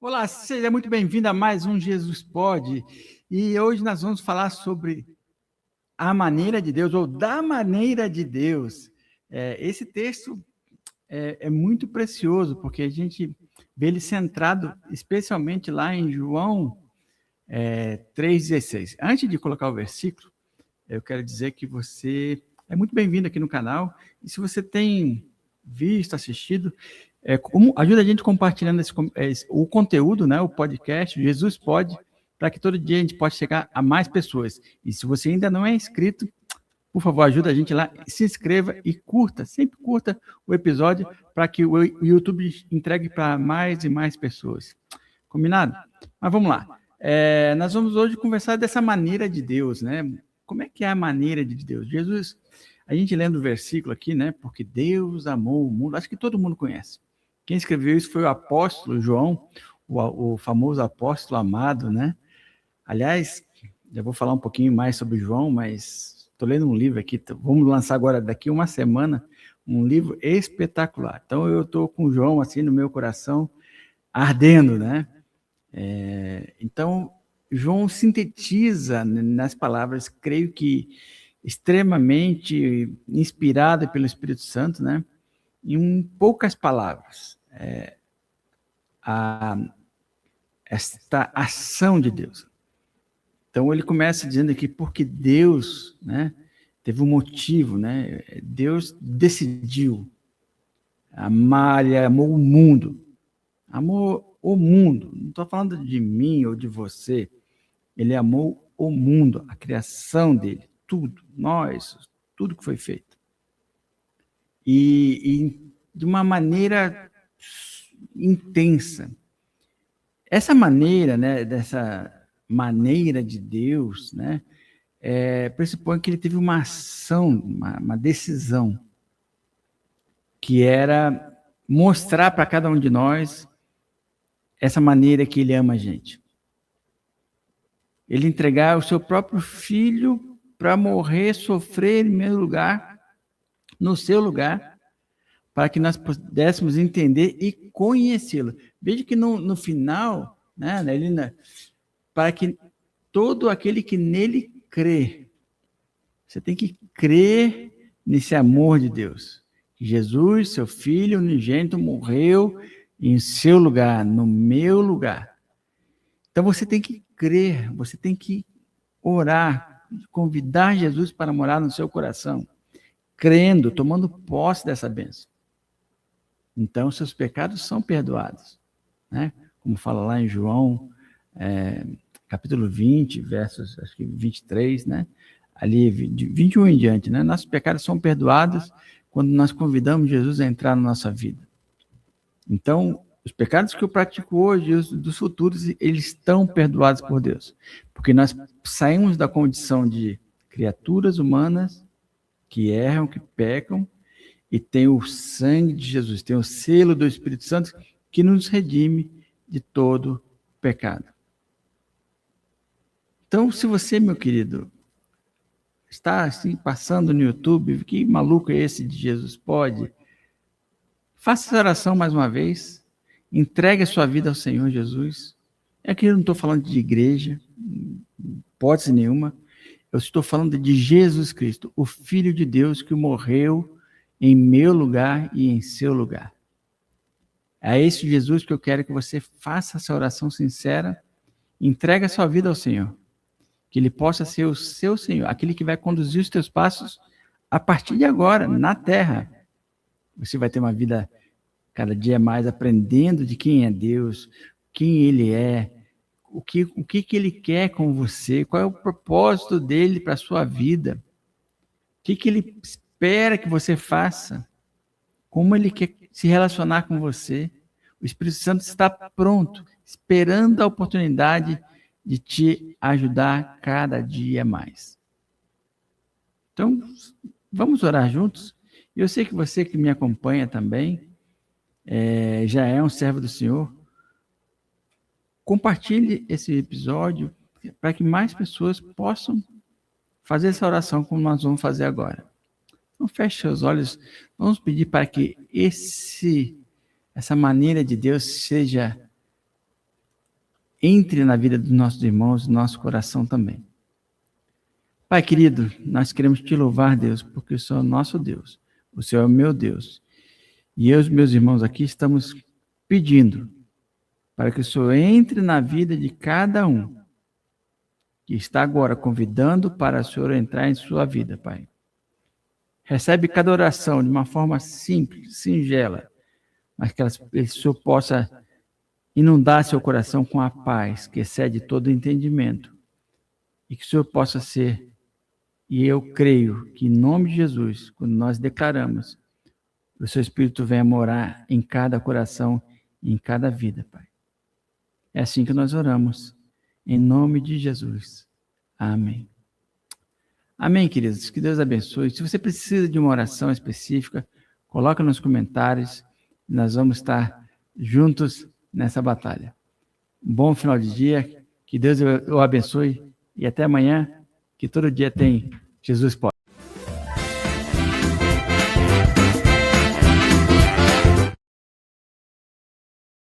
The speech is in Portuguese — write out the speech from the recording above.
Olá, seja muito bem-vindo a mais um Jesus Pode. E hoje nós vamos falar sobre a maneira de Deus, ou da maneira de Deus. Esse texto é muito precioso, porque a gente vê ele centrado especialmente lá em João 3,16. Antes de colocar o versículo, eu quero dizer que você é muito bem-vindo aqui no canal. E se você tem visto, assistido, ajuda a gente compartilhando o conteúdo, né, o podcast, Jesus Pode, para que todo dia a gente possa chegar a mais pessoas. E se você ainda não é inscrito, por favor, ajuda a gente lá, se inscreva e curta, sempre curta o episódio para que o YouTube entregue para mais e mais pessoas. Combinado? Mas vamos lá. Nós vamos hoje conversar dessa maneira de Deus, né? Como é que é a maneira de Deus? Jesus, a gente lendo o versículo aqui, né? Porque Deus amou o mundo, acho que todo mundo conhece. Quem escreveu isso foi o apóstolo João, o famoso apóstolo amado, né? Aliás, já vou falar um pouquinho mais sobre João, mas estou lendo um livro aqui, vamos lançar agora, daqui uma semana, um livro espetacular. Então eu estou com o João assim no meu coração, ardendo, né? Então, João sintetiza nas palavras, creio que extremamente inspirada pelo Espírito Santo, né? Em poucas palavras, esta ação de Deus. Então, ele começa dizendo aqui, porque Deus, né, teve um motivo, né? Deus decidiu amar, ele amou o mundo. Amou o mundo. Não estou falando de mim ou de você. Ele amou o mundo, a criação dele, tudo, nós, tudo que foi feito. E de uma maneira intensa. Essa maneira, né, dessa maneira de Deus, né, pressupõe que ele teve uma ação, uma decisão, que era mostrar para cada um de nós essa maneira que ele ama a gente. Ele entregar o seu próprio filho para morrer, sofrer em meu lugar, no seu lugar, para que nós pudéssemos entender e conhecê-lo. Veja que no final, né, para que todo aquele que nele crê, você tem que crer nesse amor de Deus. Jesus, seu filho unigênito, morreu em seu lugar, no meu lugar. Então você tem que crer, você tem que orar, convidar Jesus para morar no seu coração, crendo, tomando posse dessa bênção. Então seus pecados são perdoados, né? Como fala lá em João, capítulo 20, versos, acho que 23, né? Ali, de 21 em diante, né? Nossos pecados são perdoados quando nós convidamos Jesus a entrar na nossa vida. Então, os pecados que eu pratico hoje e os dos futuros, eles estão perdoados por Deus. Porque nós saímos da condição de criaturas humanas que erram, que pecam, e tem o sangue de Jesus, tem o selo do Espírito Santo que nos redime de todo pecado. Então, se você, meu querido, está assim passando no YouTube, que maluco é esse de Jesus Pode? Faça essa oração mais uma vez, entregue a sua vida ao Senhor Jesus. Aqui eu não estou falando de igreja, hipótese nenhuma, eu estou falando de Jesus Cristo, o Filho de Deus que morreu em meu lugar e em seu lugar. É esse Jesus que eu quero que você faça essa oração sincera, entregue a sua vida ao Senhor, que Ele possa ser o seu Senhor, aquele que vai conduzir os teus passos a partir de agora, na terra. Você vai ter uma vida cada dia mais aprendendo de quem é Deus, quem Ele é, o que Ele quer com você, qual é o propósito dEle para a sua vida, o que Ele espera que você faça, como Ele quer se relacionar com você. O Espírito Santo está pronto, esperando a oportunidade de te ajudar cada dia mais. Então, vamos orar juntos? Eu sei que você que me acompanha também, já é um servo do Senhor. Compartilhe esse episódio para que mais pessoas possam fazer essa oração como nós vamos fazer agora. Então, feche seus olhos. Vamos pedir para que essa maneira de Deus seja entre na vida dos nossos irmãos, no nosso coração também. Pai querido, nós queremos te louvar, Deus, porque o Senhor é o nosso Deus, o Senhor é o meu Deus. E eu e os meus irmãos aqui estamos pedindo para que o Senhor entre na vida de cada um que está agora convidando para o Senhor entrar em sua vida, Pai. Recebe cada oração de uma forma simples, singela, mas que o Senhor possa inundar seu coração com a paz que excede todo entendimento. E que o Senhor possa ser, e eu creio que em nome de Jesus, quando nós declaramos, o seu Espírito venha morar em cada coração e em cada vida, Pai. É assim que nós oramos, em nome de Jesus. Amém. Amém, queridos. Que Deus abençoe. Se você precisa de uma oração específica, coloca nos comentários. Nós vamos estar juntos nessa batalha. Um bom final de dia. Que Deus o abençoe. E até amanhã, que todo dia tem Jesus pode.